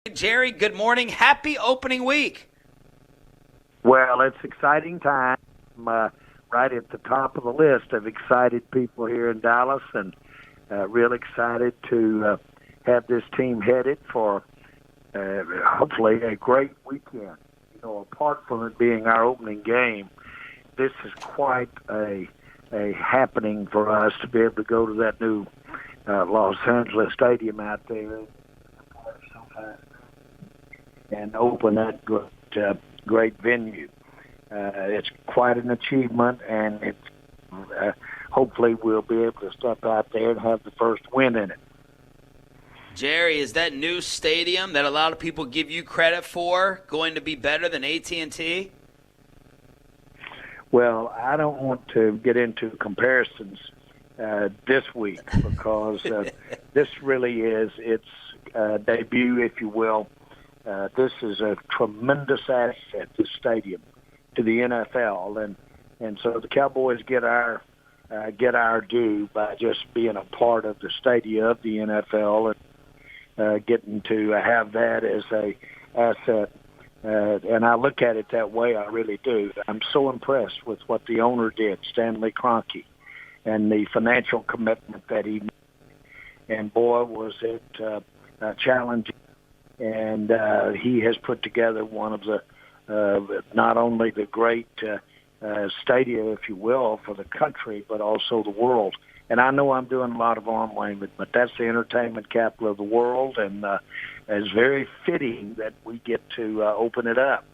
Jerry, good morning. Happy opening week. Well, it's exciting time. Right at the top of the list of excited people here in Dallas, and real excited to have this team headed for hopefully a great weekend. You know, apart from it being our opening game, this is quite a happening for us to be able to go to that new Los Angeles Stadium out there and open that great venue. It's quite an achievement, and it's hopefully we'll be able to step out there and have the first win in it. Jerry, is that new stadium that a lot of people give you credit for going to be better than AT&T? Well, I don't want to get into comparisons this week because this really is its debut, if you will. This is a tremendous asset, this stadium, to the NFL, and so the Cowboys get our due by just being a part of the stadium of the NFL and getting to have that as a asset. And I look at it that way, I really do. I'm so impressed with what the owner did, Stanley Kroenke, and the financial commitment that he made. And boy, was it challenging. And he has put together one of the not only the great stadia, if you will, for the country, but also the world. And I know I'm doing a lot of arm language, but that's the entertainment capital of the world, and it's very fitting that we get to open it up.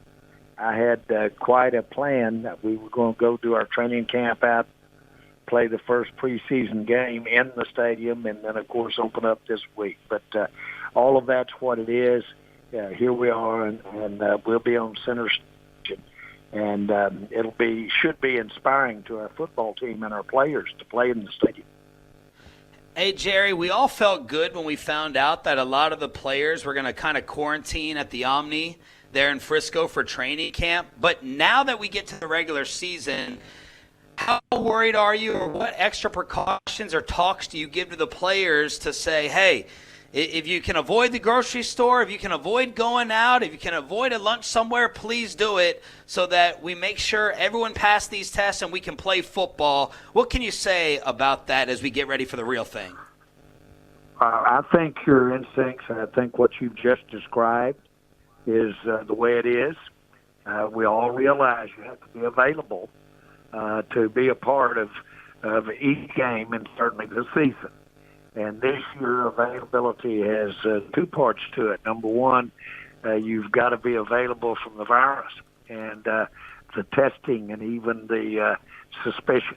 I had quite a plan that we were going to go do our training camp out, play the first preseason game in the stadium, and then, of course, open up this week. But all of that's what it is. Here we are, and we'll be on center stage, and should be inspiring to our football team and our players to play in the stadium. Hey, Jerry, we all felt good when we found out that a lot of the players were going to kind of quarantine at the Omni there in Frisco for training camp. But now that we get to the regular season, how worried are you, or what extra precautions or talks do you give to the players to say, hey, if you can avoid the grocery store, if you can avoid going out, if you can avoid a lunch somewhere, please do it so that we make sure everyone passed these tests and we can play football. What can you say about that as we get ready for the real thing? I think your instincts, and I think what you've just described is the way it is. We all realize you have to be available to be a part of each game and certainly the season. And this year, availability has two parts to it. Number one, you've got to be available from the virus, and the testing, and even the suspicion,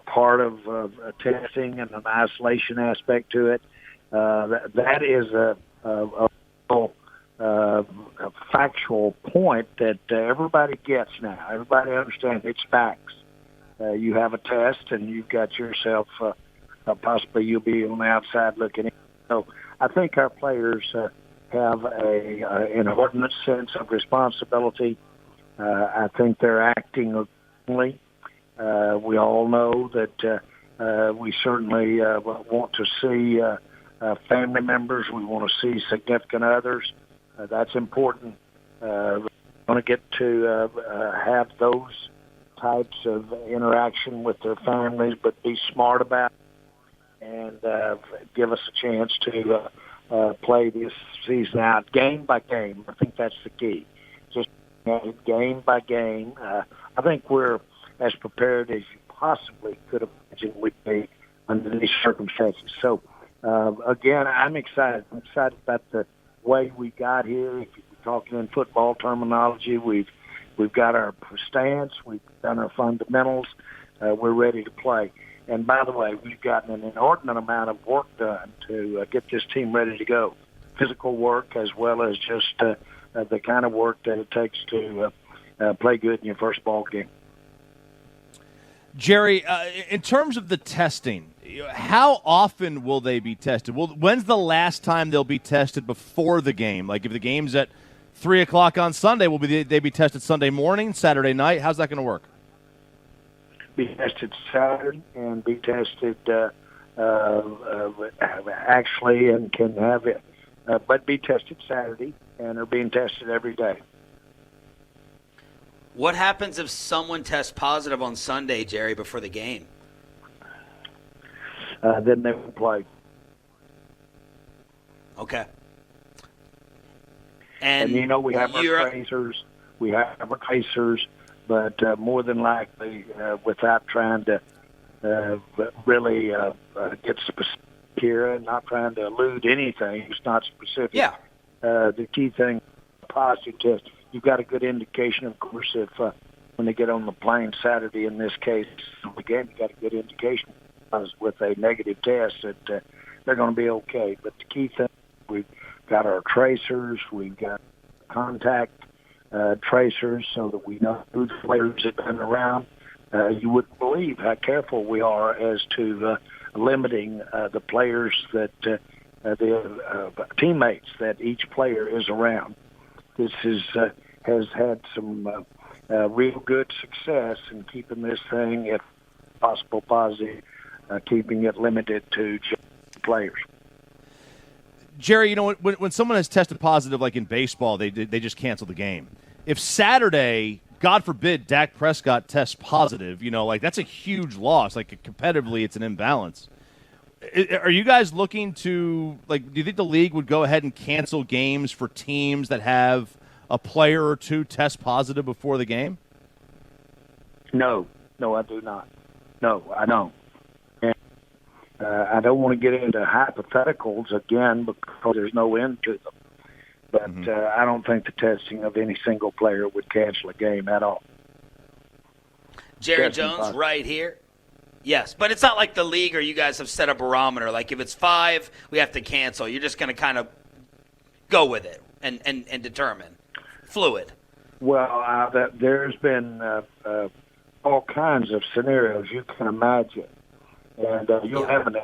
part of testing and an isolation aspect to it. That is a factual point that everybody gets now. Everybody understands it's facts. You have a test, and you've got yourself, possibly you'll be on the outside looking in. So I think our players have an inordinate sense of responsibility. I think they're acting accordingly. We all know that we certainly want to see family members. We want to see significant others. That's important. We're going to get to have those types of interaction with their families, but be smart about it and give us a chance to play this season out game by game. I think that's the key. Just game by game. I think we're as prepared as you possibly could have imagined we'd be under these circumstances. So, again, I'm excited. I'm excited about the way we got here. If you're talking in football terminology, we've got our stance. We've done our fundamentals. We're ready to play. And by the way, we've gotten an inordinate amount of work done to get this team ready to go. Physical work as well as just the kind of work that it takes to play good in your first ball game. Jerry, in terms of the testing, how often will they be tested? When's the last time they'll be tested before the game? Like if the game's at 3 o'clock on Sunday, will they be tested Sunday morning, Saturday night? How's that going to work? Be tested Saturday and be tested actually, and can have but be tested Saturday, and are being tested every day. What happens if someone tests positive on Sunday, Jerry, before the game? Then they will play. Okay. And we have our tracers. We have our tracers, but more than likely, without trying to really get specific here and not trying to elude anything, it's not specific. Yeah. The key thing, positive test, you've got a good indication, of course, if when they get on the plane Saturday, in this case, again, you got a good indication with a negative test that they're going to be okay. But the key thing, we've got our tracers, we've got contact tracers so that we know who the players have been around. You wouldn't believe how careful we are as to limiting the players that the teammates that each player is around. This has had some real good success in keeping this thing, if possible, positive, keeping it limited to just players. Jerry, when someone has tested positive, like in baseball, they just cancel the game. If Saturday, God forbid, Dak Prescott tests positive, that's a huge loss. Like competitively, it's an imbalance. Are you guys looking to, do you think the league would go ahead and cancel games for teams that have a player or two test positive before the game? No, I do not. No, I don't. And I don't want to get into hypotheticals again because there's no end to them. But I don't think the testing of any single player would cancel a game at all. Jerry Jones right here. Yes, but it's not like the league or you guys have set a barometer. Like if it's 5, we have to cancel. You're just going to kind of go with it and determine. Fluid. Well, there's been all kinds of scenarios you can imagine. And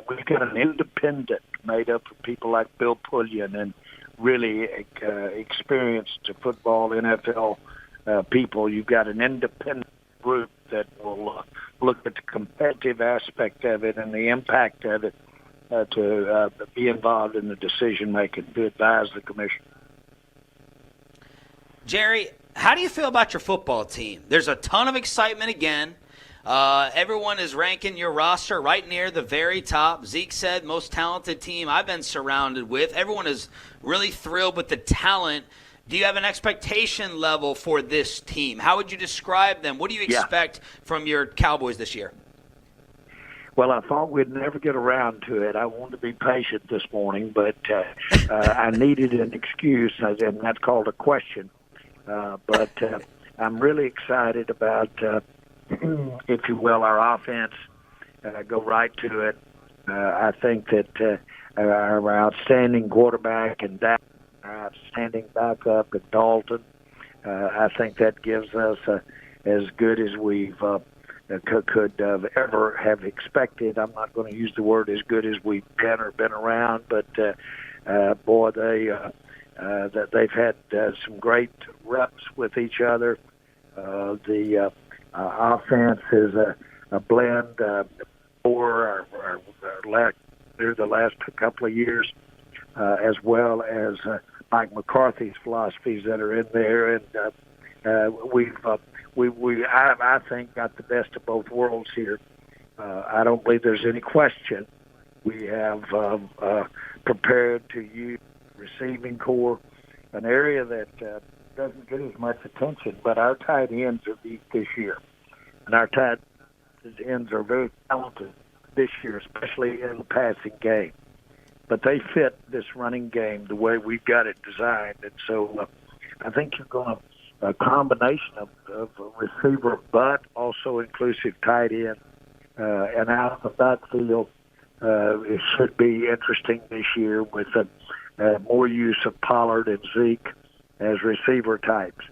we've got an independent made up of people like Bill Pullian and really experienced football, NFL people. You've got an independent group that will look at the competitive aspect of it and the impact of it to be involved in the decision-making, to advise the commission. Jerry, how do you feel about your football team? There's a ton of excitement again. Everyone is ranking your roster right near the very top. Zeke said most talented team I've been surrounded with. Everyone is really thrilled with the talent. Do you have an expectation level for this team? How would you describe them? What do you expect from your Cowboys this year? Well, I thought we'd never get around to it. I wanted to be patient this morning, but I needed an excuse, and that's called a question. But I'm really excited about, if you will, our offense. Go right to it. I think that our outstanding quarterback and Dak, our outstanding backup and Dalton, I think that gives us as good as we've could ever have expected. I'm not going to use the word as good as we've been or been around, but boy, they've had some great reps with each other. The offense is a blend for the last couple of years, as well as Mike McCarthy's philosophies that are in there, and I think got the best of both worlds here. I don't believe there's any question. We have prepared to use receiving core, an area that doesn't get as much attention, but our tight ends are deep this year. And our tight ends are very talented this year, especially in the passing game. But they fit this running game the way we've got it designed. And so I think you're going to a combination of receiver, but also inclusive tight end. And out of the backfield, it should be interesting this year with more use of Pollard and Zeke as receiver types.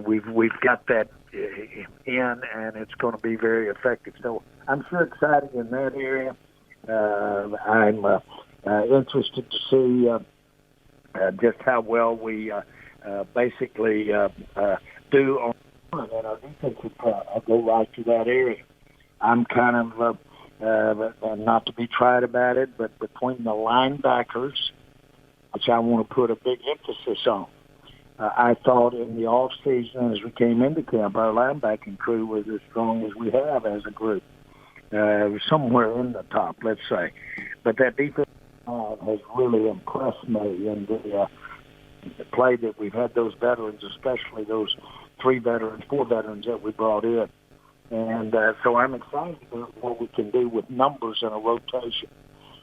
We've got that in, and it's going to be very effective. So I'm sure excited in that area. I'm interested to see just how well we basically do on and our defensive front. I'll go right to that area. I'm kind of not to be tried about it, but between the linebackers, which I want to put a big emphasis on. I thought in the off season, as we came into camp, our linebacking crew was as strong as we have as a group. Somewhere in the top, let's say. But that defense has really impressed me in the play that we've had those veterans, especially those 4 veterans that we brought in. And so I'm excited about what we can do with numbers in a rotation.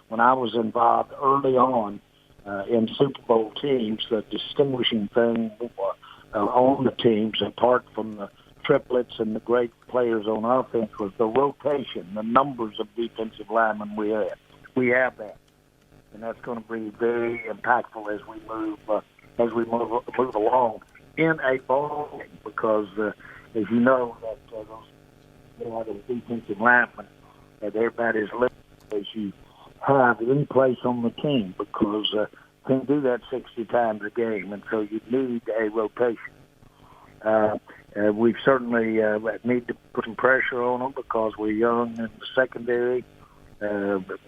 When I was involved early on in Super Bowl teams, the distinguishing thing on the teams, apart from the triplets and the great players on offense, was the rotation, the numbers of defensive linemen we had. We have that, and that's going to be very impactful as we move along in a ball game. Because, as you know, that those defensive linemen, they're about as limited as you have any place on the team, because you can do that 60 times a game, and so you need a rotation. We certainly need to put some pressure on them because we're young in the secondary,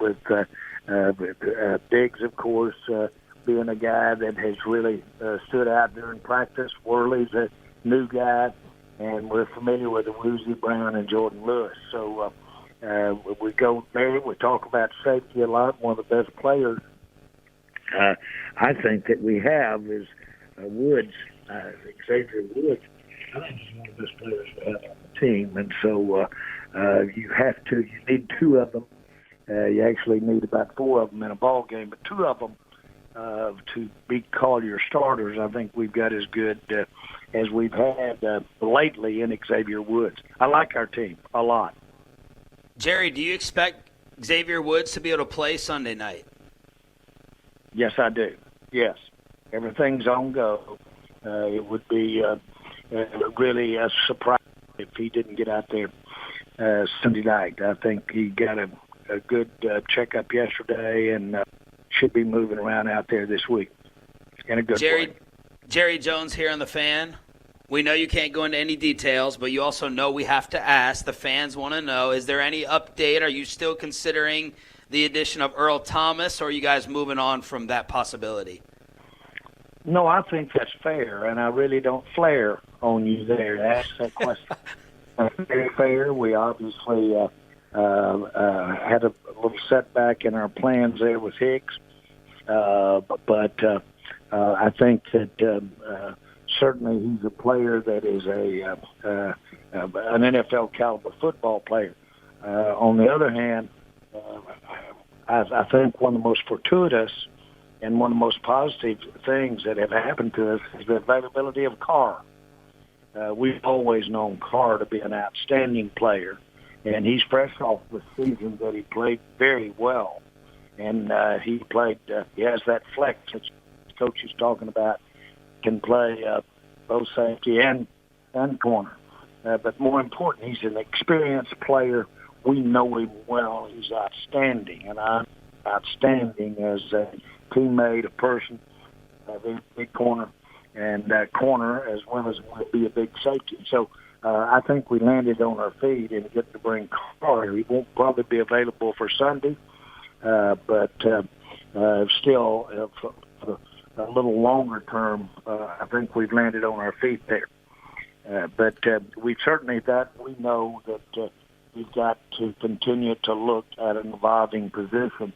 with Diggs, of course, being a guy that has really stood out during practice. Worley's a new guy, and we're familiar with Woozy Brown and Jordan Lewis. So we go there. We talk about safety a lot. One of the best players I think that we have is Woods, Xavier Woods. I think he's one of the best players we have on the team, and so you need 2 of them. You actually need about 4 of them in a ball game, but 2 of them to be called your starters. I think we've got as good as we've had lately in Xavier Woods. I like our team a lot. Jerry, do you expect Xavier Woods to be able to play Sunday night? Yes, I do. Yes. Everything's on go. It would be really a surprise if he didn't get out there Sunday night. I think he got a good checkup yesterday and should be moving around out there this week in a good way. Jerry Jones here on The Fan. We know you can't go into any details, but you also know we have to ask. The fans want to know, is there any update? Are you still considering the addition of Earl Thomas, or are you guys moving on from that possibility? No, I think that's fair, and I really don't flare on you there to ask that question. That's very fair. We obviously had a little setback in our plans there with Hicks, but I think that certainly he's a player that is an NFL caliber football player. On the other hand, I think one of the most fortuitous and one of the most positive things that have happened to us is the availability of Carr. We've always known Carr to be an outstanding player, and he's fresh off the season that he played very well. And he has that flex that the coach is talking about, can play both safety and corner. But more important, he's an experienced player. We know him well. He's outstanding, and I'm outstanding as a teammate, a person, a big corner, and corner as well as will be a big safety. So I think we landed on our feet and get to bring Carr. He won't probably be available for Sunday, but still for a little longer term, I think we've landed on our feet there. But we certainly we know that we've got to continue to look at an evolving position.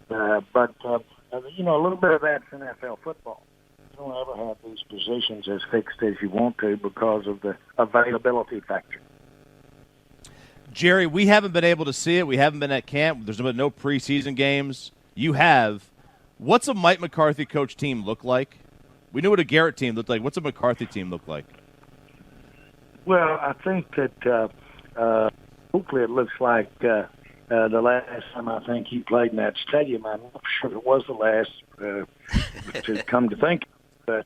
But a little bit of that's NFL football. You don't ever have these positions as fixed as you want to because of the availability factor. Jerry, we haven't been able to see it. We haven't been at camp. There's been no preseason games. You have. What's a Mike McCarthy coach team look like? We knew what a Garrett team looked like. What's a McCarthy team look like? Well, I think that hopefully it looks like the last time I think he played in that stadium. I'm not sure it was the last to come to think. But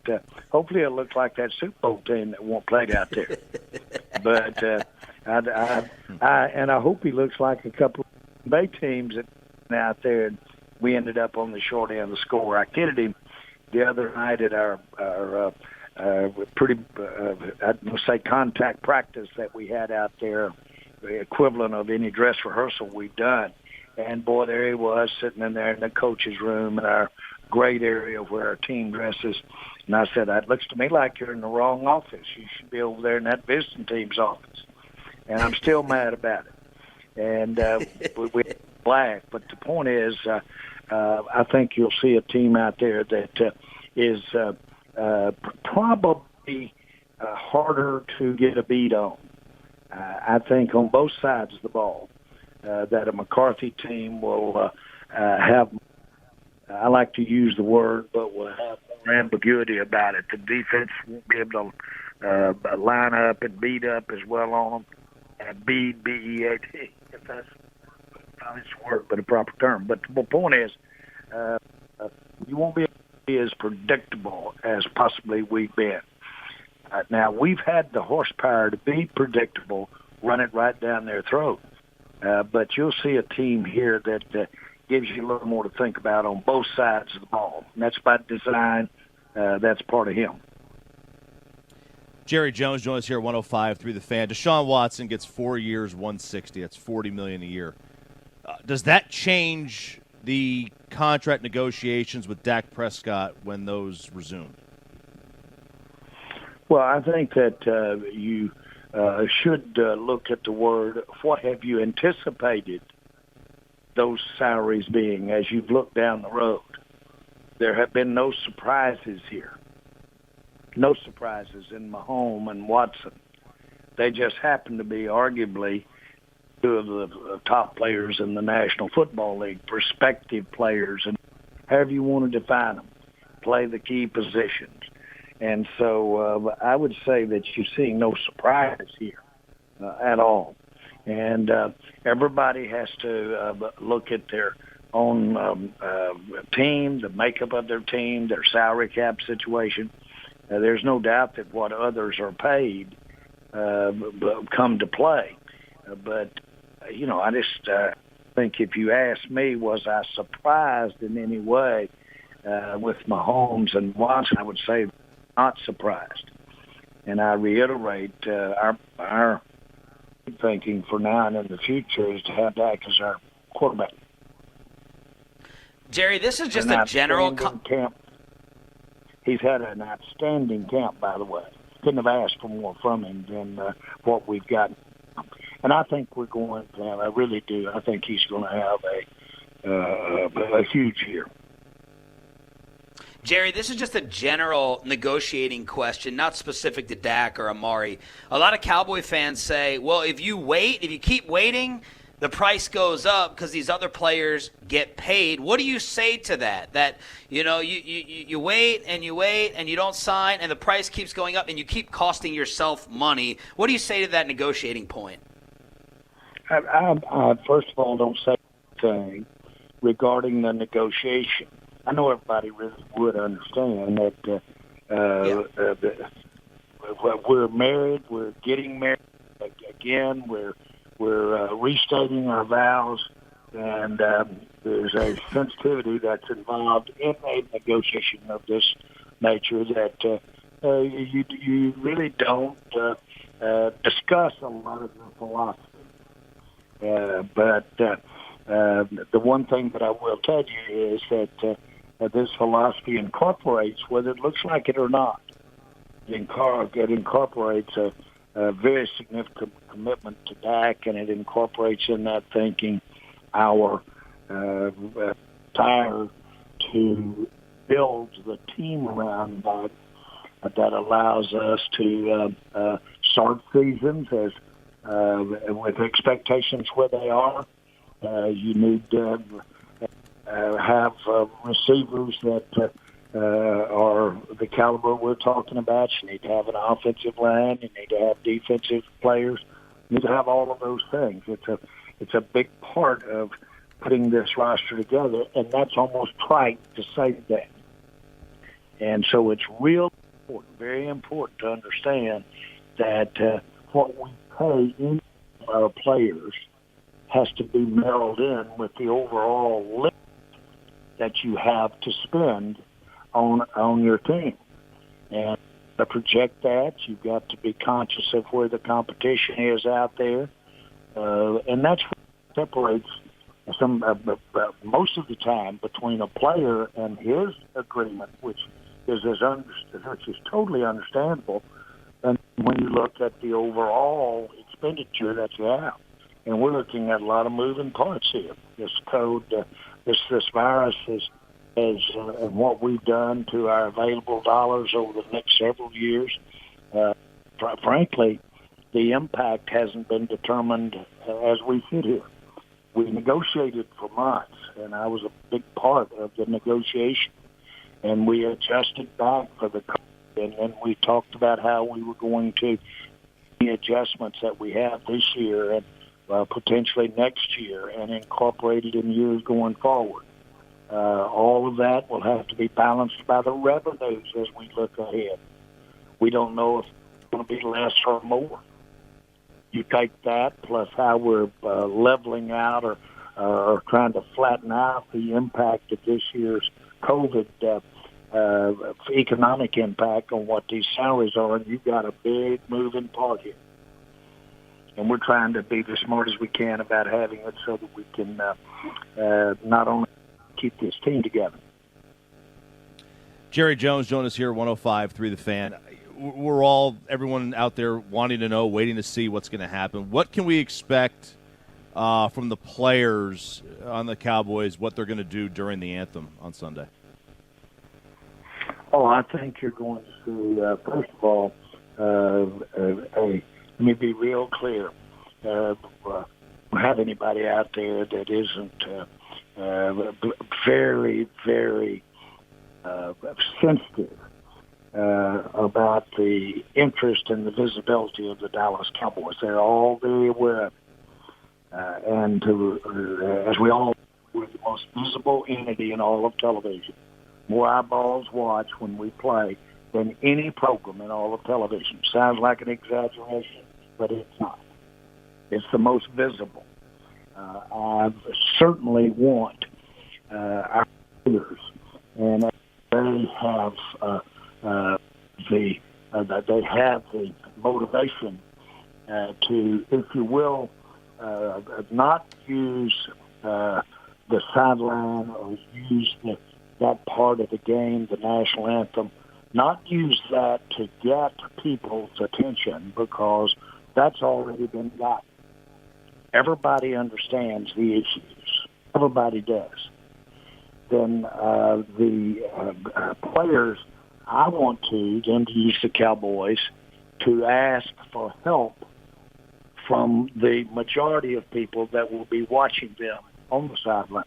hopefully it looks like that Super Bowl team that won't play out there. But I hope he looks like a couple of Bay teams that out there. And we ended up on the short end of the score. I kidded him the other night at our pretty, I'd say, contact practice that we had out there, the equivalent of any dress rehearsal we've done. And, boy, there he was sitting in there in the coach's room, and our great area where our team dresses. And I said, it looks to me like you're in the wrong office. You should be over there in that visiting team's office. And I'm still mad about it. And we black. But the point is, I think you'll see a team out there that is probably harder to get a beat on. I think on both sides of the ball that a McCarthy team will have, I like to use the word, but will have more ambiguity about it. The defense won't be able to line up and beat up as well on them. B-E-A-T, if that's not a word, but a proper term. But the point is, you won't be as predictable as possibly we've been. Now, we've had the horsepower to be predictable, run it right down their throat. But you'll see a team here that gives you a little more to think about on both sides of the ball. And that's by design. That's part of him. Jerry Jones joins us here at 105 through the Fan. Deshaun Watson gets 4 years, $160. That's $40 million a year. Does that change the contract negotiations with Dak Prescott when those resume? Well, I think that you should look at the word, what have you anticipated those salaries being as you've looked down the road? There have been no surprises here. No surprises in Mahomes and Watson. They just happen to be arguably two of the top players in the National Football League, prospective players, and however you want to define them, play the key positions. And so I would say that you're seeing no surprises here at all. And everybody has to look at their own team, the makeup of their team, their salary cap situation. There's no doubt that what others are paid come to play. But, I just think if you ask me, was I surprised in any way with Mahomes and Watson, I would say not surprised. And I reiterate, our thinking for now and in the future is to have Dak as our quarterback. Jerry, this is just a general camp. He's had an outstanding camp, by the way. Couldn't have asked for more from him than what we've gotten. And I think we're going to have, I really do, I think he's going to have a huge year. Jerry, this is just a general negotiating question, not specific to Dak or Amari. A lot of Cowboy fans say, well, if you keep waiting, the price goes up because these other players get paid. What do you say to that? That, you wait and you don't sign and the price keeps going up and you keep costing yourself money. What do you say to that negotiating point? I first of all, don't say anything regarding the negotiation. I know everybody really would understand that we're married, we're getting married again, we're restating our vows, and there's a sensitivity that's involved in a negotiation of this nature that you really don't discuss a lot of the philosophy. But the one thing that I will tell you is that this philosophy incorporates, whether it looks like it or not, it incorporates a very significant commitment to Dak, and it incorporates in that thinking our desire to build the team around that allows us to start seasons as with expectations where they are. You need to have receivers that are the caliber we're talking about. You need to have an offensive line. You need to have defensive players. You need to have all of those things. It's a big part of putting this roster together, and that's almost trite to say that. And so it's real important, very important to understand that what we pay in our players has to be melded in with the overall limit that you have to spend on your team. And to project that, you've got to be conscious of where the competition is out there. And that's what separates most of the time between a player and his agreement, which is totally understandable. And when you look at the overall expenditure that you have, and we're looking at a lot of moving parts here. This this virus and what we've done to our available dollars over the next several years. Frankly, the impact hasn't been determined as we sit here. We negotiated for months, and I was a big part of the negotiation. And we adjusted back for the COVID, and we talked about how we were going to the adjustments that we have this year and potentially next year and incorporated in years going forward. All of that will have to be balanced by the revenues as we look ahead. We don't know if it's going to be less or more. You take that plus how we're leveling out or trying to flatten out the impact of this year's COVID economic impact on what these salaries are, and you've got a big moving part here. And we're trying to be the smart as we can about having it so that we can not only keep this team together. Jerry Jones joined us here, 105.3 The Fan. Everyone out there wanting to know, waiting to see what's going to happen. What can we expect from the players on the Cowboys, what they're going to do during the anthem on Sunday? Oh, I think you're going to see, first of all, let me be real clear. We don't have anybody out there that isn't very, very sensitive about the interest and the visibility of the Dallas Cowboys. They're all very aware of it. As we all know, we're the most visible entity in all of television. More eyeballs watch when we play than any program in all of television. Sounds like an exaggeration, but it's not. It's the most visible. I certainly want our players, and they have the motivation to, if you will, not use the sideline or use that part of the game, the national anthem, not use that to get people's attention because that's already been got. Everybody understands the issues. Everybody does. Then the players, I want to use the Cowboys to ask for help from the majority of people that will be watching them on the sideline,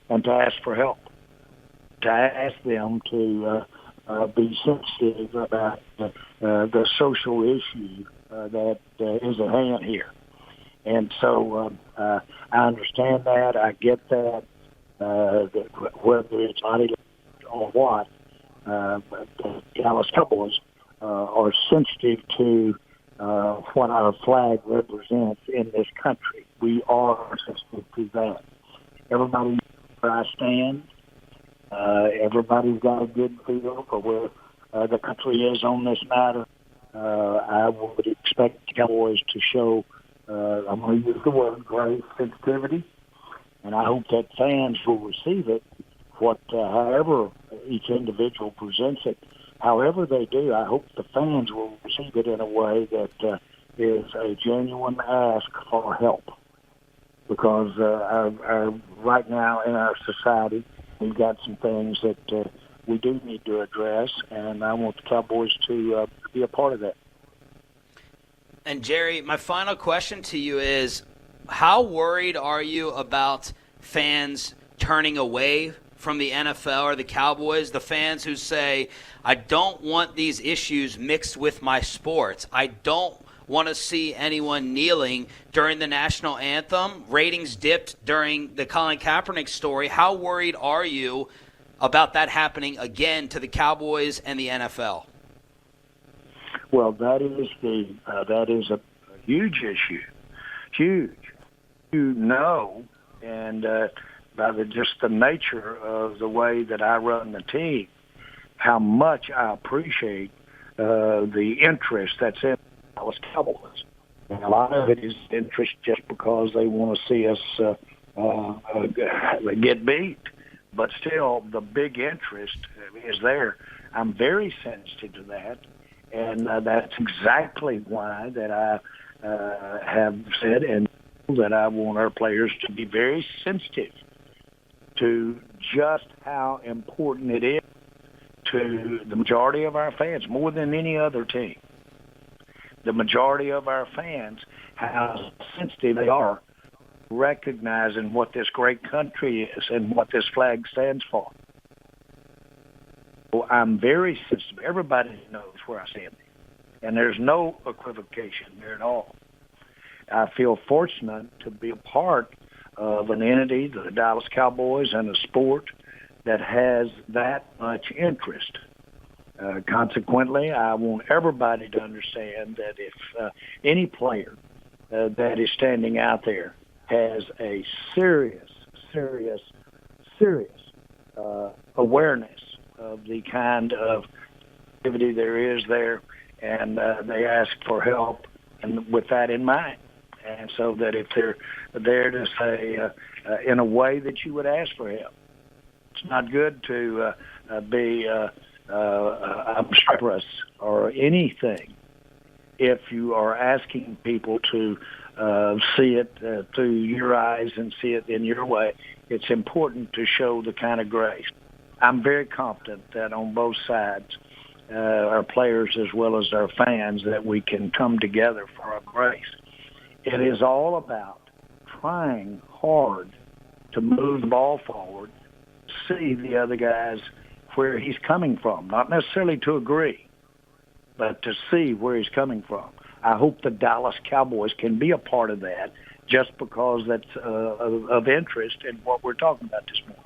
and to ask for help, to ask them to be sensitive about the social issue that is at hand here. And so I understand that. I get that. Whether it's body or what, the Dallas Cowboys are sensitive to what our flag represents in this country. We are sensitive to that. Everybody knows where I stand. Everybody's got a good feel for where the country is on this matter. I would expect the Cowboys to show, I'm going to use the word, great sensitivity, and I hope that fans will receive it, however each individual presents it. However they do, I hope the fans will receive it in a way that is a genuine ask for help. Because right now in our society, we've got some things that we do need to address, and I want the Cowboys to be a part of that. And, Jerry, my final question to you is, how worried are you about fans turning away from the NFL or the Cowboys, the fans who say, I don't want these issues mixed with my sports. I don't want to see anyone kneeling during the national anthem. Ratings dipped during the Colin Kaepernick story. How worried are you about that happening again to the Cowboys and the NFL? Well, that is a huge issue, huge. You know, and by just the nature of the way that I run the team, how much I appreciate the interest that's in Dallas Cowboys. And a lot of it is interest just because they want to see us get beat. But still, the big interest is there. I'm very sensitive to that, and that's exactly why that I have said and that I want our players to be very sensitive to just how important it is to the majority of our fans, more than any other team. The majority of our fans, how sensitive they are, recognizing what this great country is and what this flag stands for. Well, I'm very sensitive. Everybody knows where I stand, and there's no equivocation there at all. I feel fortunate to be a part of an entity, the Dallas Cowboys, and a sport that has that much interest. Consequently, I want everybody to understand that if any player that is standing out there has a serious awareness of the kind of activity there is there, and they ask for help, and with that in mind. And so that if they're there to say in a way that you would ask for help, it's not good to be obstreperous or anything. If you are asking people to see it through your eyes and see it in your way, it's important to show the kind of grace. I'm very confident that on both sides, our players as well as our fans, that we can come together for a grace. It is all about trying hard to move the ball forward, see the other guys where he's coming from, not necessarily to agree, but to see where he's coming from. I hope the Dallas Cowboys can be a part of that just because that's of interest in what we're talking about this morning.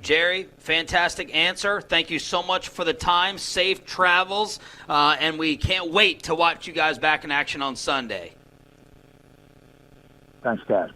Jerry, fantastic answer. Thank you so much for the time. Safe travels, and we can't wait to watch you guys back in action on Sunday. Thanks, guys.